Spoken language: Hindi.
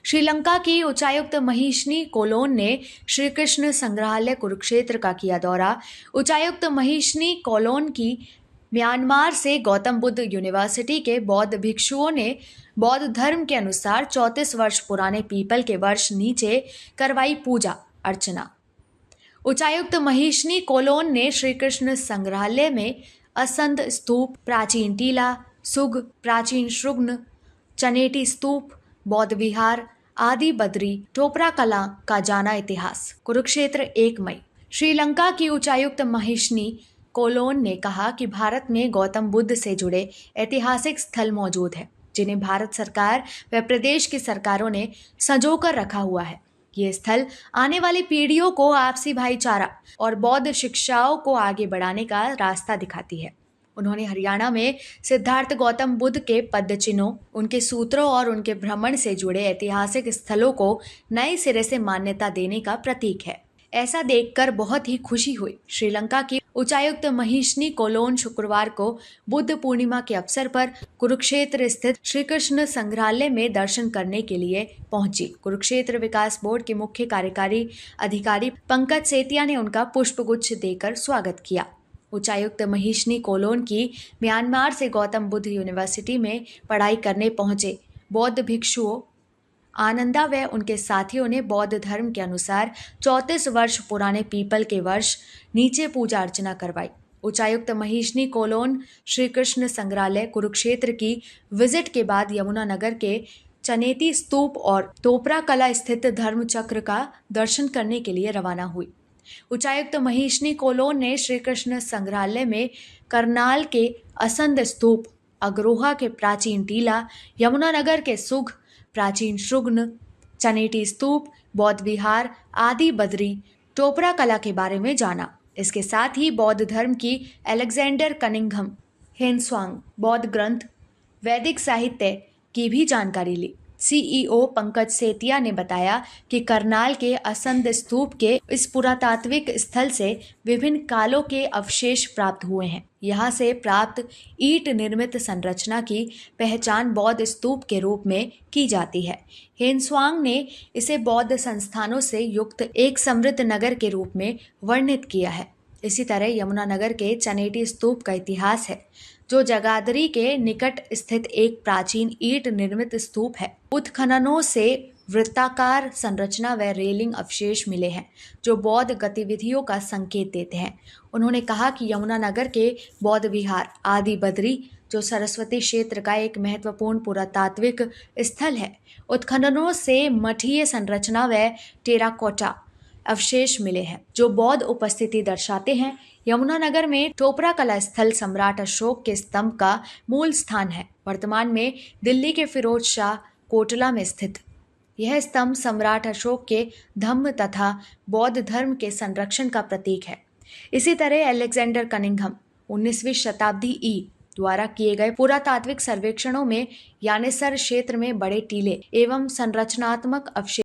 श्रीलंका की उच्चायुक्त महीशनी कोलोन ने श्री कृष्ण संग्रहालय कुरुक्षेत्र का किया दौरा। उच्चायुक्त महीशनी कोलोन की म्यांमार से गौतम बुद्ध यूनिवर्सिटी के बौद्ध भिक्षुओं ने बौद्ध धर्म के अनुसार 34 वर्ष पुराने पीपल के वृक्ष नीचे करवाई पूजा अर्चना। उच्चायुक्त महीशनी कोलोन ने श्री कृष्ण संग्रहालय में असंध स्तूप, प्राचीन टीला, सुग, प्राचीन श्रुग्न, चनेटी स्तूप, बौद्ध विहार, आदि बद्री, टोपरा कला का जाना इतिहास। कुरुक्षेत्र 1 मई। श्रीलंका की उच्चायुक्त महीशनी कोलोन ने कहा कि भारत में गौतम बुद्ध से जुड़े ऐतिहासिक स्थल मौजूद हैं, जिन्हें भारत सरकार व प्रदेश की सरकारों ने संजोकर रखा हुआ है। ये स्थल आने वाली पीढ़ियों को आपसी भाईचारा और बौद्ध शिक्षाओं को आगे बढ़ाने का रास्ता दिखाती है। उन्होंने हरियाणा में सिद्धार्थ गौतम बुद्ध के पदचिन्हों, उनके सूत्रों और उनके भ्रमण से जुड़े ऐतिहासिक स्थलों को नए सिरे से मान्यता देने का प्रतीक है। ऐसा देखकर बहुत ही खुशी हुई। श्रीलंका की उच्चायुक्त महीशनी कोलोन शुक्रवार को बुद्ध पूर्णिमा के अवसर पर कुरुक्षेत्र स्थित श्री कृष्ण संग्रहालय में दर्शन करने के लिए पहुंची। कुरुक्षेत्र विकास बोर्ड के मुख्य कार्यकारी अधिकारी पंकज सेतिया ने उनका पुष्पगुच्छ देकर स्वागत किया। उच्चायुक्त महीशनी कोलोन की म्यांमार से गौतम बुद्ध यूनिवर्सिटी में पढ़ाई करने पहुंचे बौद्ध भिक्षुओं आनंदा व उनके साथियों ने बौद्ध धर्म के अनुसार 34 वर्ष पुराने पीपल के वृक्ष नीचे पूजा अर्चना करवाई। उच्चायुक्त महीशनी कोलोन श्री कृष्ण संग्रहालय कुरुक्षेत्र की विजिट के बाद यमुनानगर के चनेती स्तूप और टोपरा कला स्थित धर्म चक्र का दर्शन करने के लिए रवाना हुई। उच्चायुक्त महीशनी कोलोन ने श्री कृष्ण संग्रहालय में करनाल के असंध स्तूप, अग्रोहा के प्राचीन टीला, यमुनानगर के सुग, प्राचीन श्रुग्न, चनेटी स्तूप, बौद्ध विहार, आदि बद्री, टोपरा कला के बारे में जाना। इसके साथ ही बौद्ध धर्म की अलेक्जेंडर कनिंघम, हेनस्वांग बौद्ध ग्रंथ, वैदिक साहित्य की भी जानकारी ली। सीईओ पंकज सेतिया ने बताया कि करनाल के असंध स्तूप के इस पुरातात्विक स्थल से विभिन्न कालों के अवशेष प्राप्त हुए हैं। यहाँ से प्राप्त ईंट निर्मित संरचना की पहचान बौद्ध स्तूप के रूप में की जाती है। हेनस्वांग ने इसे बौद्ध संस्थानों से युक्त एक समृद्ध नगर के रूप में वर्णित किया है। इसी तरह यमुनानगर के चनेटी स्तूप का इतिहास है, जो जगाधरी के निकट स्थित एक प्राचीन ईंट निर्मित स्तूप है। उत्खननों से वृत्ताकार संरचना व रेलिंग अवशेष मिले हैं, जो बौद्ध गतिविधियों का संकेत देते हैं। उन्होंने कहा कि यमुनानगर के बौद्ध विहार आदि बद्री, जो सरस्वती क्षेत्र का एक महत्वपूर्ण पुरातात्विक स्थल है, उत्खननों से मठीय संरचना व टेराकोटा अवशेष मिले हैं, जो बौद्ध उपस्थिति दर्शाते हैं। यमुनानगर में टोपरा कला स्थल सम्राट अशोक के स्तंभ का मूल स्थान है। वर्तमान में दिल्ली के फिरोज शाह कोटला में स्थित यह स्तंभ सम्राट अशोक के धम्म तथा बौद्ध धर्म के संरक्षण का प्रतीक है। इसी तरह अलेक्जेंडर कनिंघम 19वीं शताब्दी ई द्वारा किए गए पुरातात्विक सर्वेक्षणों में यानेसर क्षेत्र में बड़े टीले एवं संरचनात्मक अवशेष